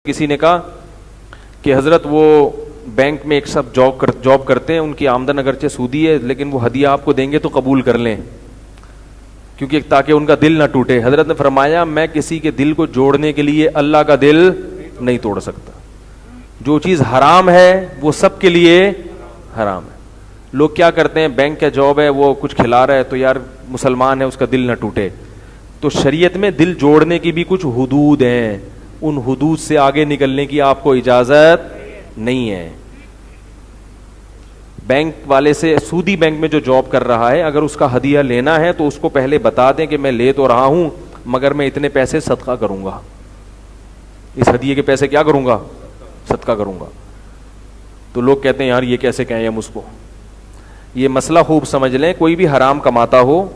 کسی نے کہا کہ حضرت وہ بینک میں ایک سب جاب کرتے ہیں, ان کی آمدن اگرچہ سودی ہے لیکن وہ ہدیہ آپ کو دیں گے تو قبول کر لیں کیونکہ تاکہ ان کا دل نہ ٹوٹے. حضرت نے فرمایا میں کسی کے دل کو جوڑنے کے لیے اللہ کا دل نہیں توڑ سکتا. جو چیز حرام ہے وہ سب کے لیے حرام ہے. لوگ کیا کرتے ہیں, بینک کا جاب ہے, وہ کچھ کھلا رہا ہے تو یار مسلمان ہے اس کا دل نہ ٹوٹے. تو شریعت میں دل جوڑنے کی بھی کچھ حدود ہیں, ان حدود سے آگے نکلنے کی آپ کو اجازت نہیں ہے. بینک والے سے, سودی بینک میں جو جاب کر رہا ہے, اگر اس کا ہدیہ لینا ہے تو اس کو پہلے بتا دیں کہ میں لے تو رہا ہوں مگر میں اتنے پیسے صدقہ کروں گا, اس ہدیے کے پیسے کیا کروں گا, صدقہ کروں گا. تو لوگ کہتے ہیں یار یہ کیسے کہیں ہم اس کو. یہ مسئلہ خوب سمجھ لیں, کوئی بھی حرام کماتا ہو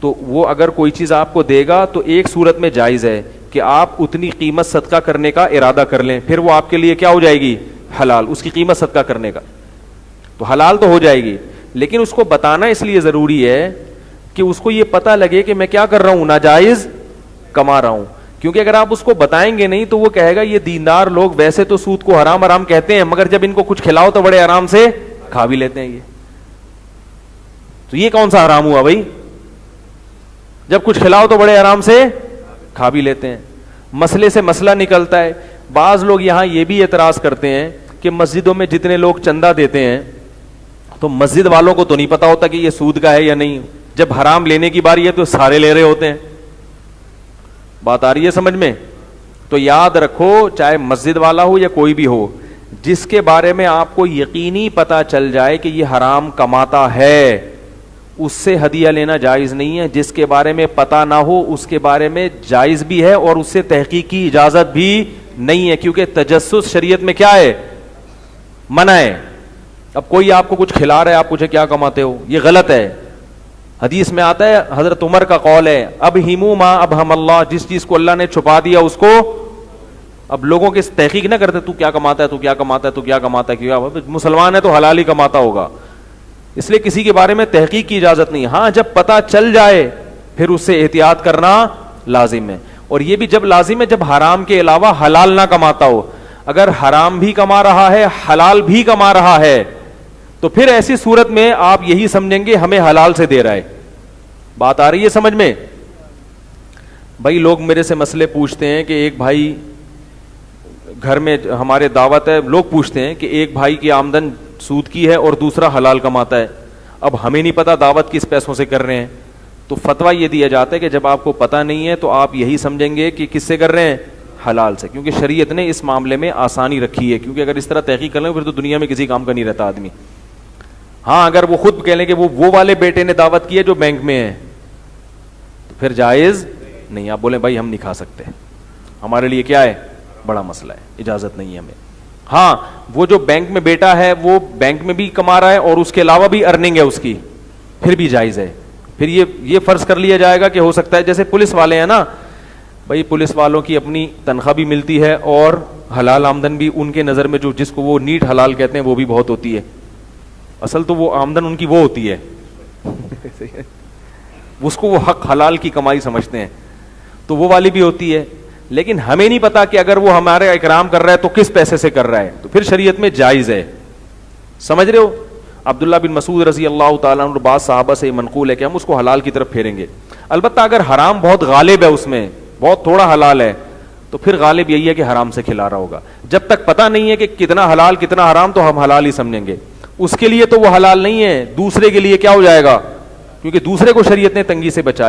تو وہ اگر کوئی چیز آپ کو دے گا تو ایک صورت میں جائز ہے کہ آپ اتنی قیمت صدقہ کرنے کا ارادہ کر لیں, پھر وہ آپ کے لیے کیا ہو جائے گی, حلال. اس کی قیمت صدقہ کرنے کا تو حلال تو ہو جائے گی, لیکن اس کو بتانا اس لیے ضروری ہے کہ اس کو یہ پتہ لگے کہ میں کیا کر رہا ہوں, ناجائز کما رہا ہوں. کیونکہ اگر آپ اس کو بتائیں گے نہیں تو وہ کہے گا یہ دیندار لوگ ویسے تو سود کو حرام حرام کہتے ہیں مگر جب ان کو کچھ کھلاؤ تو بڑے آرام سے کھا بھی لیتے ہیں. یہ تو یہ کون سا حرام ہوا بھائی, جب کچھ کھلاؤ تو بڑے آرام سے کھا بھی لیتے ہیں. مسئلے سے مسئلہ نکلتا ہے. بعض لوگ یہاں یہ بھی اعتراض کرتے ہیں کہ مسجدوں میں جتنے لوگ چندہ دیتے ہیں تو مسجد والوں کو تو نہیں پتا ہوتا کہ یہ سود کا ہے یا نہیں, جب حرام لینے کی باری ہے تو سارے لے رہے ہوتے ہیں. بات آ رہی ہے سمجھ میں؟ تو یاد رکھو, چاہے مسجد والا ہو یا کوئی بھی ہو, جس کے بارے میں آپ کو یقینی پتا چل جائے کہ یہ حرام کماتا ہے اس سے ہدیہ لینا جائز نہیں ہے. جس کے بارے میں پتا نہ ہو اس کے بارے میں جائز بھی ہے اور اس سے تحقیق کی اجازت بھی نہیں ہے, کیونکہ تجسس شریعت میں کیا ہے, منع ہے. اب کوئی آپ کو کچھ کھلا رہا ہے, آپ پوچھے کیا کماتے ہو, یہ غلط ہے. حدیث میں آتا ہے, حضرت عمر کا قول ہے, اب ہیمو ما اب ہم اللہ, جس چیز کو اللہ نے چھپا دیا اس کو. اب لوگوں کی تحقیق نہ کرتے تو کیا کماتا ہے, تو کیا کماتا ہے, تو کیا کماتا ہے, کیا مسلمان ہے تو حلال ہی کماتا ہوگا, اس لیے کسی کے بارے میں تحقیق کی اجازت نہیں. ہاں جب پتہ چل جائے پھر اس سے احتیاط کرنا لازم ہے. اور یہ بھی جب لازم ہے جب حرام کے علاوہ حلال نہ کماتا ہو. اگر حرام بھی کما رہا ہے حلال بھی کما رہا ہے تو پھر ایسی صورت میں آپ یہی سمجھیں گے ہمیں حلال سے دے رہا ہے. بات آ رہی ہے سمجھ میں؟ بھائی لوگ میرے سے مسئلے پوچھتے ہیں کہ ایک بھائی گھر میں ہمارے دعوت ہے, لوگ پوچھتے ہیں کہ ایک بھائی کی آمدن سود کی ہے اور دوسرا حلال کماتا ہے, اب ہمیں نہیں پتا دعوت کس پیسوں سے کر رہے ہیں. تو فتویٰ یہ دیا جاتا ہے کہ جب آپ کو پتا نہیں ہے تو آپ یہی سمجھیں گے کہ کس سے کر رہے ہیں, حلال سے, کیونکہ شریعت نے اس معاملے میں آسانی رکھی ہے. کیونکہ اگر اس طرح تحقیق کر لیں پھر تو دنیا میں کسی کام کا نہیں رہتا آدمی. ہاں اگر وہ خود کہہ لیں کہ وہ والے بیٹے نے دعوت کی ہے جو بینک میں ہے تو پھر جائز نہیں. آپ بولیں بھائی ہم نہیں کھا سکتے, ہمارے لیے کیا ہے, بڑا مسئلہ ہے, اجازت نہیں ہے ہمیں. ہاں وہ جو بینک میں بیٹا ہے وہ بینک میں بھی کما رہا ہے اور اس کے علاوہ بھی ارننگ ہے اس کی, پھر بھی جائز ہے. پھر یہ فرض کر لیا جائے گا کہ ہو سکتا ہے جیسے پولیس والے ہیں نا بھائی, پولیس والوں کی اپنی تنخواہ بھی ملتی ہے اور حلال آمدن بھی ان کے نظر میں جو جس کو وہ نیٹ حلال کہتے ہیں وہ بھی بہت ہوتی ہے. اصل تو وہ آمدن ان کی وہ ہوتی ہے اس کو وہ حق حلال کی کمائی سمجھتے ہیں, تو وہ والی بھی ہوتی ہے. لیکن ہمیں نہیں پتا کہ اگر وہ ہمارے اکرام کر رہا ہے تو کس پیسے سے کر رہا ہے, تو پھر شریعت میں جائز ہے. سمجھ رہے ہو؟ عبداللہ بن مسعود رضی اللہ تعالیٰ عنہ بعض صحابہ سے منقول ہے کہ ہم اس کو حلال کی طرف پھیریں گے. البتہ اگر حرام بہت غالب ہے, اس میں بہت تھوڑا حلال ہے, تو پھر غالب یہی ہے کہ حرام سے کھلا رہا ہوگا. جب تک پتہ نہیں ہے کہ کتنا حلال کتنا حرام تو ہم حلال ہی سمجھیں گے. اس کے لیے تو وہ حلال نہیں ہے, دوسرے کے لیے کیا ہو جائے گا, کیونکہ دوسرے کو شریعت نے تنگی سے بچایا.